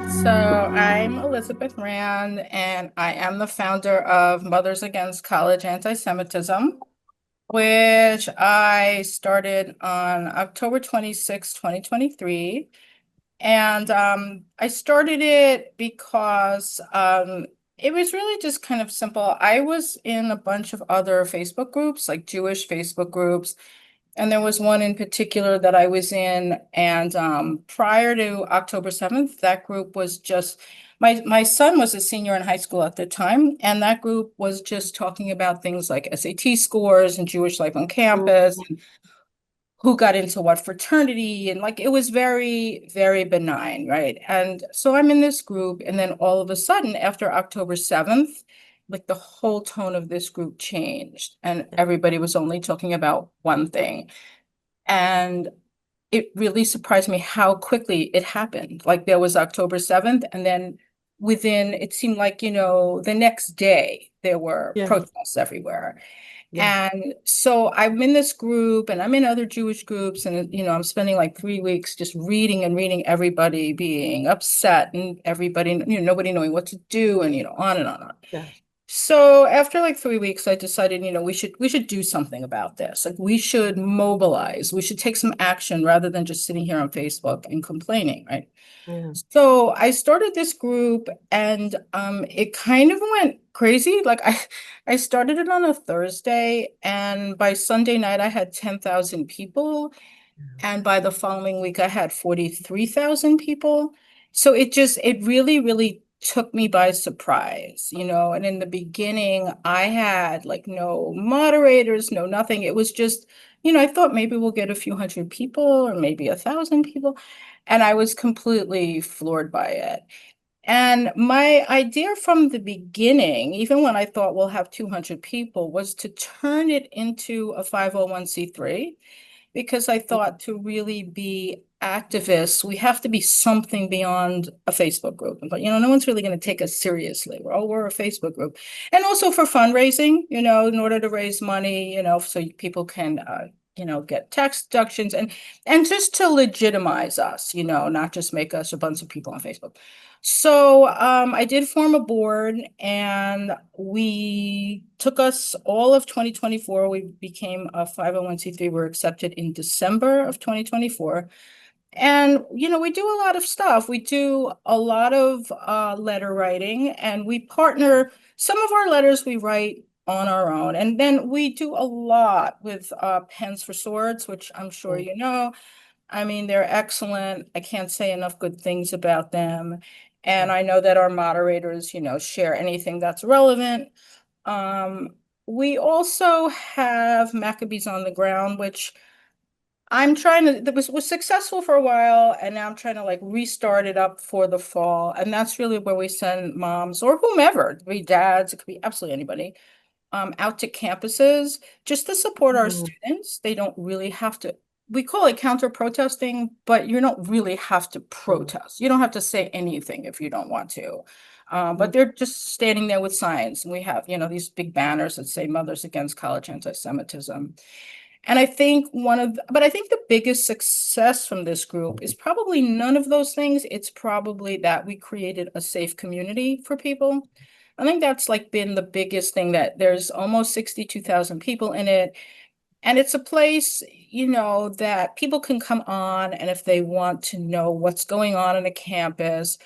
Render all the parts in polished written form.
So I'm Elizabeth Rand, and I am the founder of Mothers Against College Antisemitism, which I started on October 26, 2023. And I started it because it was really just kind of simple. I was in a bunch of other Facebook groups, like Jewish Facebook groups, and there was one in particular that I was in. And prior to October 7th, that group was just my son was a senior in high school at the time, and that group was just talking about things like SAT scores and Jewish life on campus, and who got into what fraternity, and like it was very, very benign, right? And so I'm in this group, and then all of a sudden, after October 7th, like the whole tone of this group changed, and everybody was only talking about one thing. And it really surprised me how quickly it happened. Like there was October 7th, and then within, it seemed like, the next day there were Yeah, protests everywhere. yeah, And so I'm in this group and I'm in other Jewish groups, and I'm spending like 3 weeks just reading and reading everybody being upset and everybody, nobody knowing what to do, and on and on and on. yeah, So after like 3 weeks, I decided, we should do something about this. Like we should mobilize, we should take some action rather than just sitting here on Facebook and complaining, right? yeah. So I started this group, and it kind of went crazy. Like I started it on a Thursday, and by Sunday night I had 10,000 people, and by the following week I had 43,000 people. So it really, really took me by surprise. And in the beginning, I had like no moderators, no nothing. It was just, I thought maybe we'll get a few hundred people or maybe 1,000 people. And I was completely floored by it. And my idea from the beginning, even when I thought we'll have 200 people, was to turn it into a 501(c)(3), because I thought to really be activists, we have to be something beyond a Facebook group. But no one's really going to take us seriously. We're a Facebook group. And also for fundraising, in order to raise money, so people can get tax deductions, and just to legitimize us, not just make us a bunch of people on Facebook. So I did form a board, and we took us all of 2024. We became a 501(c)(3). We're accepted in December of 2024. And, we do a lot of stuff. We do a lot of letter writing, and we partner. Some of our letters we write on our own. And then we do a lot with Pens for Swords, which I'm sure Mm. you know. I mean, they're excellent. I can't say enough good things about them. And I know that our moderators, share anything that's relevant. Um, we also have Maccabees on the ground, which I'm trying to, that was successful for a while, and now I'm trying to like restart it up for the fall. And that's really where we send moms or whomever, it could be dads, it could be absolutely anybody, out to campuses just to support our Mm. students. They don't really have to, we call it counter protesting, but you don't really have to Mm. protest. You don't have to say anything if you don't want to. But Mm. they're just standing there with signs. And we have, these big banners that say Mothers Against College Antisemitism. And but I think the biggest success from this group is probably none of those things. It's probably that we created a safe community for people. I think that's like been the biggest thing, that there's almost 62,000 people in it. And it's a place, that people can come on, and if they want to know what's going on a campus,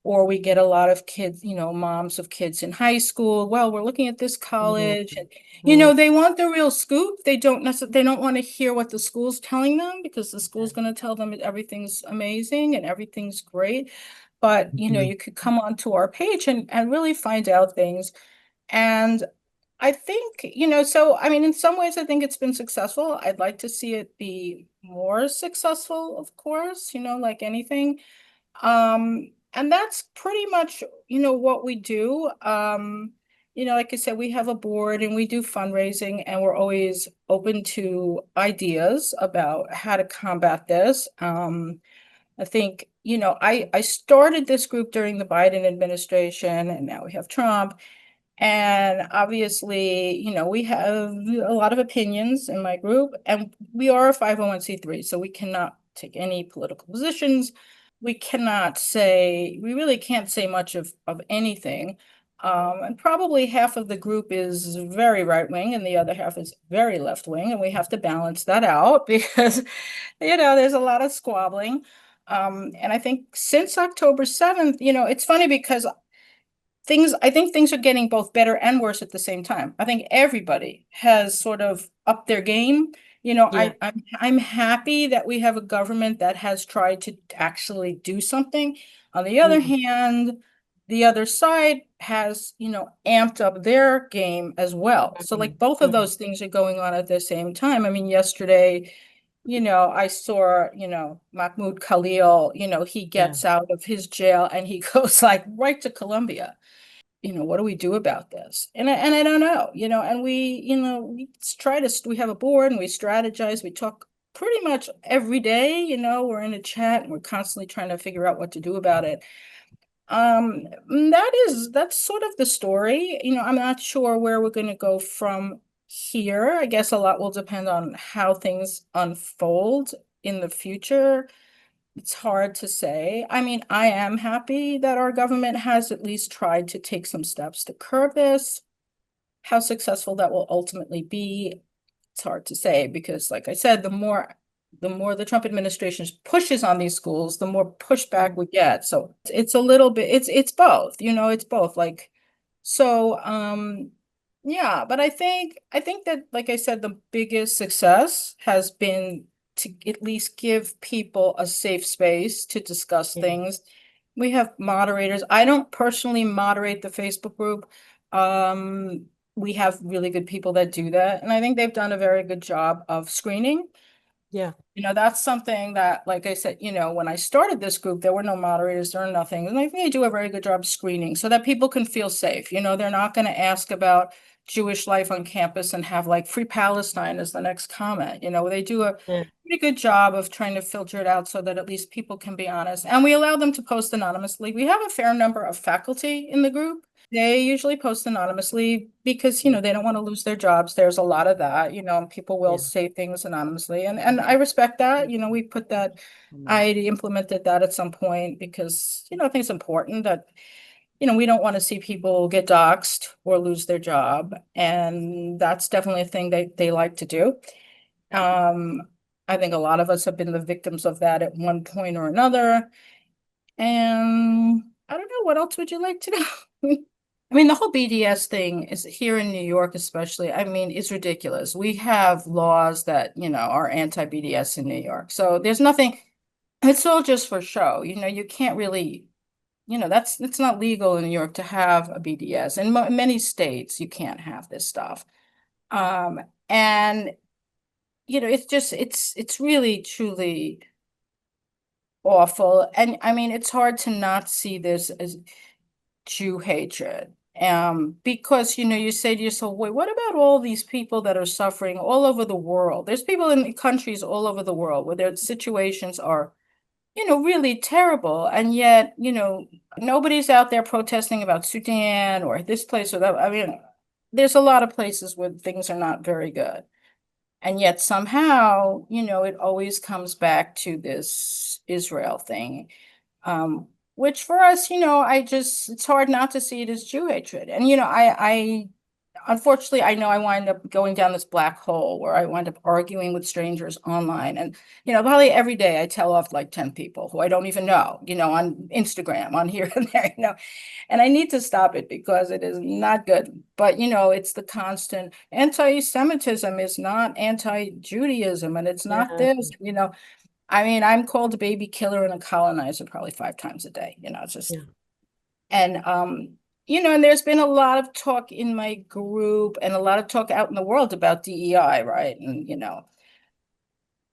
or we get a lot of kids, moms of kids in high school. Well, we're looking at this Mm. college, and Mm. they want the real scoop. They don't want to hear what the school's telling them, because the school's going to tell them everything's amazing and everything's great. But Mhm. you could come onto our page and really find out things. And I think, so I mean, in some ways, I think it's been successful. I'd like to see it be more successful, of course, like anything. And that's pretty much, what we do. Like I said, we have a board and we do fundraising, and we're always open to ideas about how to combat this. I think, I started this group during the Biden administration, and now we have Trump. And obviously, we have a lot of opinions in my group, and we are a 501(c)(3), so we cannot take any political positions. We really can't say much of anything. And probably half of the group is very right wing and the other half is very left wing, and we have to balance that out because, there's a lot of squabbling. And I think since October 7th, it's funny because I think things are getting both better and worse at the same time. I think everybody has sort of upped their game. Yeah. I'm happy that we have a government that has tried to actually do something. On the other Mm, hand, the other side has, amped up their game as well. So mm, like both of mm. those things are going on at the same time. I mean, yesterday, I saw, Mahmoud Khalil, he Yeah. gets out of his jail and he goes like right to Colombia. What do we do about this? And I don't know, and we have a board and we strategize, we talk pretty much every day, we're in a chat and we're constantly trying to figure out what to do about it. That's sort of the story. I'm not sure where we're going to go from here. I guess a lot will depend on how things unfold in the future. It's hard to say. I mean, I am happy that our government has at least tried to take some steps to curb this. How successful that will ultimately be, it's hard to say because, like I said, the more the Trump administration pushes on these schools, the more pushback Mm, we get. So it's a little bit, it's both, it's both. Like, so, yeah, but I think that, like I said, the biggest success has been to at least give people a safe space to discuss yeah. things. We have moderators. I don't personally moderate the Facebook group. We have really good people that do that, and I think they've done a very good job of screening. Yeah. That's something that, like I said, when I started this group, there were no moderators, there were nothing. And I think they do a very good job screening so that people can feel safe. They're not going to ask about Jewish life on campus and have like Free Palestine as the next comment. They do a Yeah. pretty good job of trying to filter it out so that at least people can be honest. And we allow them to post anonymously. We have a fair number of faculty in the group. They usually post anonymously because, Yeah. they don't want to lose their jobs. There's a lot of that, and people will Yeah. say things anonymously. And I respect that. We put that, Mm, I implemented that at some point because, I think it's important that, we don't want to see people get doxxed or lose their job. And that's definitely a thing they like to do. Um, I think a lot of us have been the victims of that at one point or another. And I don't know, what else would you like to know? I mean, the whole BDS thing is here in New York, especially, I mean, it's ridiculous. We have laws that, are anti-BDS in New York. So there's nothing, it's all just for show. You can't really, it's not legal in New York to have a BDS. In mo many states, you can't have this stuff. And, it's really, truly awful. And I mean, it's hard to not see this as Jew hatred. Because you say to yourself, wait, what about all these people that are suffering all over the world? There's people in countries all over the world where their situations are, really terrible, and yet, nobody's out there protesting about Sudan or this place or that. I mean, there's a lot of places where things are not very good. And yet somehow, it always comes back to this Israel thing. Which for us, it's hard not to see it as Jew hatred. And, unfortunately, I know I wind up going down this black hole where I wind up arguing with strangers online. And, probably every day I tell off like 10 people who I don't even know, on Instagram, on here and there, and I need to stop it because it is not good. But, it's the constant anti-Semitism is not anti-Judaism, and it's not Yeah. this, I mean, I'm called a baby killer and a colonizer probably 5 times a day, it's just, Yeah. and, and there's been a lot of talk in my group and a lot of talk out in the world about DEI, right? And,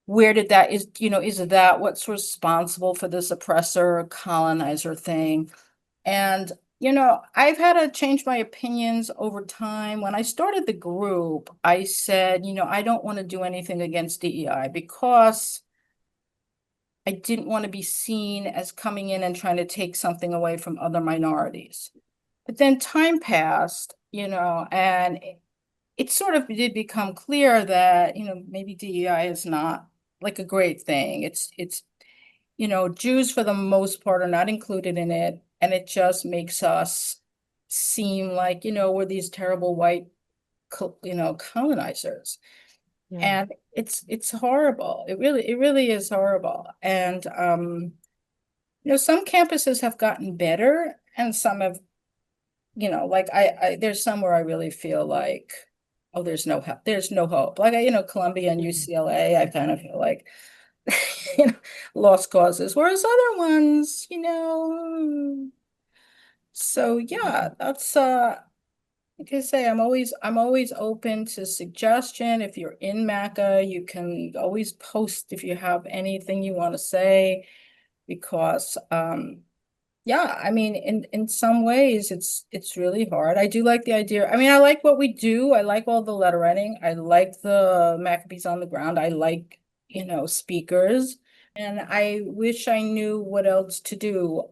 where did that is that what's responsible for this oppressor colonizer thing? And, I've had to change my opinions over time. When I started the group, I said, I don't want to do anything against DEI because I didn't want to be seen as coming in and trying to take something away from other minorities. But then time passed and it sort of did become clear that, maybe DEI is not like a great thing. Jews for the most part are not included in it, and it just makes us seem like, we're these terrible white, colonizers. Yeah. And it's horrible. It really is horrible. And some campuses have gotten better and some have, like there's some where I really feel like, oh, there's no help, there's no hope. Like Columbia and Mhm. UCLA, I kind of feel like you know, lost causes, whereas other ones, so yeah, that's like I say, I'm always open to suggestion. If you're in MACA, you can always post if you have anything you want to say, because yeah, I mean, in some ways it's really hard. I do like the idea. I mean, I like what we do. I like all the letter writing. I like the Maccabees on the ground. I like, speakers. And I wish I knew what else to do.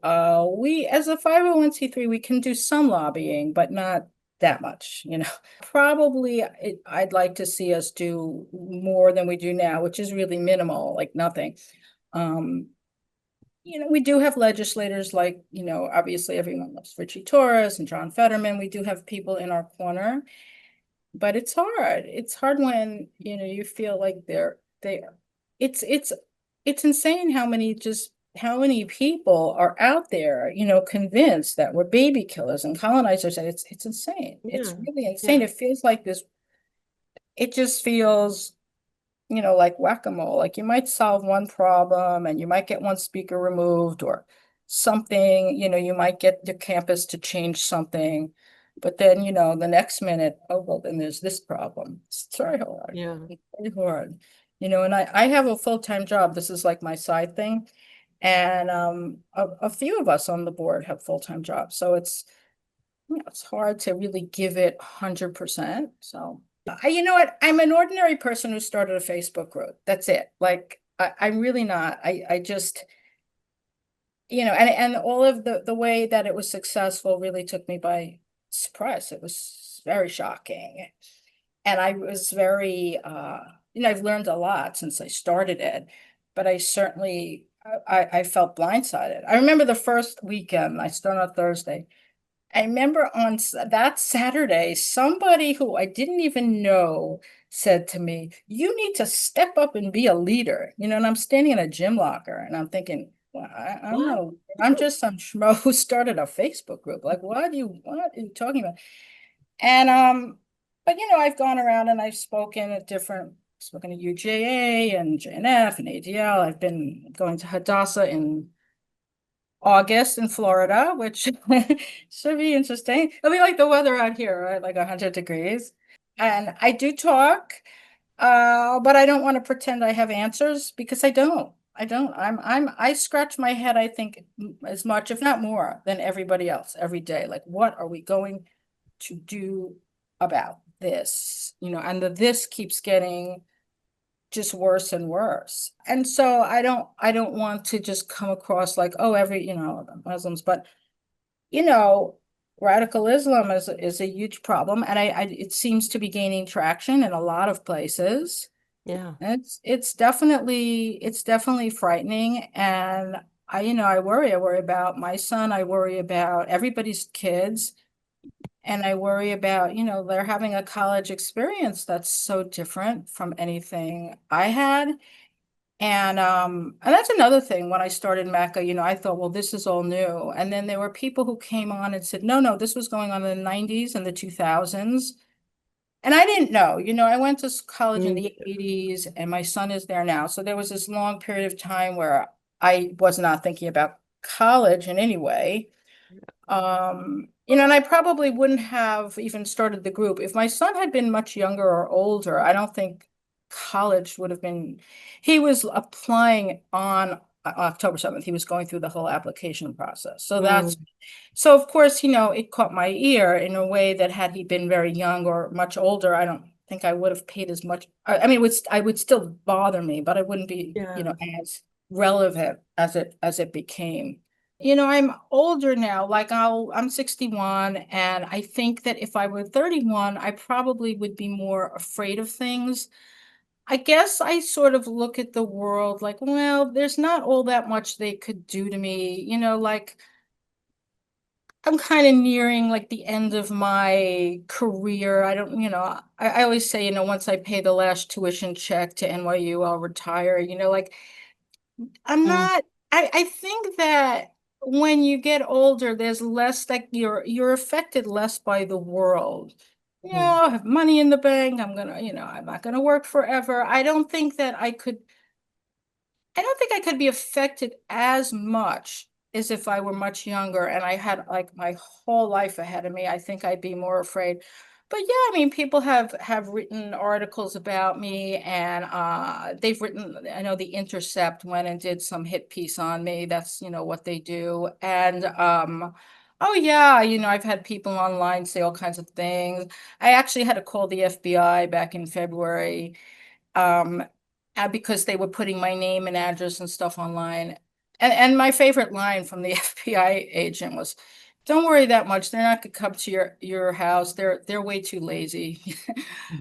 We, as a 501(c)(3), we can do some lobbying, but not that much. Probably I'd like to see us do more than we do now, which is really minimal, like nothing. Um, we do have legislators like, obviously everyone loves Richie Torres and John Fetterman. We do have people in our corner, but it's hard. It's hard when, you feel like it's it's it's insane how many people are out there, convinced that we're baby killers and colonizers, and it's insane. It's Yeah. really insane. Yeah. It feels like this, it just feels like whack-a-mole. Like you might solve one problem and you might get one speaker removed or something, you might get the campus to change something. But then, the next minute, oh, well, then there's this problem. It's very hard. Yeah. It's very hard. And I have a full-time job. This is like my side thing. And a few of us on the board have full-time jobs. So it's hard to really give it 100%. So, you know what? I'm an ordinary person who started a Facebook group. That's it. Like, I'm really not. I just, and all of the way that it was successful really took me by surprise. It was very shocking. And I was very, I've learned a lot since I started it, but I certainly, I felt blindsided. I remember the first weekend, I started on Thursday. I remember on that Saturday, somebody who I didn't even know said to me, "You need to step up and be a leader." And I'm standing in a gym locker and I'm thinking, well, I'm What? no, I'm just some schmo who started a Facebook group. Like, what are you talking about? And but I've gone around and I've spoken at UJA and JNF and ADL. I've been going to Hadassah in August in Florida, which should be interesting. It'll be like the weather out here, right? Like 100 degrees. And I do talk, but I don't want to pretend I have answers because I don't. I don't. I scratch my head, I think, as much, if not more, than everybody else every day. Like, what are we going to do about this? And this keeps getting just worse and worse. And so I don't want to just come across like, oh, Muslims, but you know, radical Islam is a huge problem, and it seems to be gaining traction in a lot of places. Yeah. And it's definitely frightening. And I worry about my son, I worry about everybody's kids, and I worry about, they're having a college experience that's so different from anything I had. And that's another thing. When I started MACA, I thought, well, this is all new. And then there were people who came on and said, no, no, this was going on in the 90s and the 2000s. And I didn't know. I went to college in Me the too. 80s and my son is there now. So there was this long period of time where I was not thinking about college in any way. And I probably wouldn't have even started the group. If my son had been much younger or older, I don't think college would have been, he was applying on October 7th. He was going through the whole application process. Mm, So of course, it caught my ear in a way that had he been very young or much older, I don't think I would have paid as much. I mean, I would still bother me, but I wouldn't be, yeah. as relevant as it became. I'm older now, like I'm 61, and I think that if I were 31, I probably would be more afraid of things. I guess I sort of look at the world like, well, there's not all that much they could do to me. Like I'm kind of nearing like the end of my career. I don't, I always say, once I pay the last tuition check to NYU, I'll retire. Like I'm Mm, not, I think that when you get older, there's less like you're affected less by the world. mm, I have money in the bank. I'm not gonna work forever. I don't think I could be affected as much as if I were much younger and I had like my whole life ahead of me. I think I'd be more afraid. But yeah, I mean, people have written articles about me, and they've written, I know The Intercept went and did some hit piece on me. That's, what they do. And oh yeah, I've had people online say all kinds of things. I actually had to call the FBI back in February, um, because they were putting my name and address and stuff online. And my favorite line from the FBI agent was, "Don't worry that much. They're not gonna come to your house. They're way too lazy,"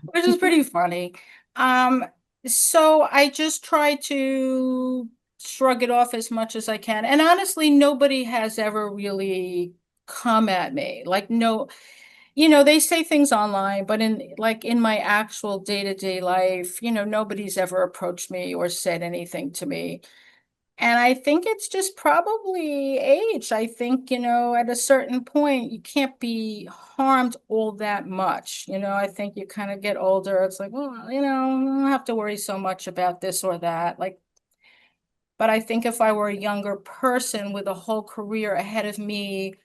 which is pretty funny. Um, so I just try to shrug it off as much as I can. And honestly, nobody has ever really come at me. Like, no, they say things online, but in my actual day-to-day life, nobody's ever approached me or said anything to me. And I think it's just probably age. I think, at a certain point, you can't be harmed all that much. I think you kind of get older. It's like, well, I don't have to worry so much about this or that. Like, but I think if I were a younger person with a whole career ahead of me,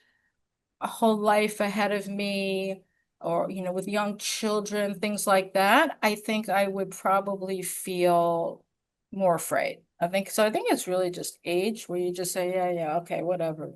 a whole life ahead of me, or with young children, things like that, I think I would probably feel more afraid. I think so. I think it's really just age where you just say, yeah, yeah, okay, whatever.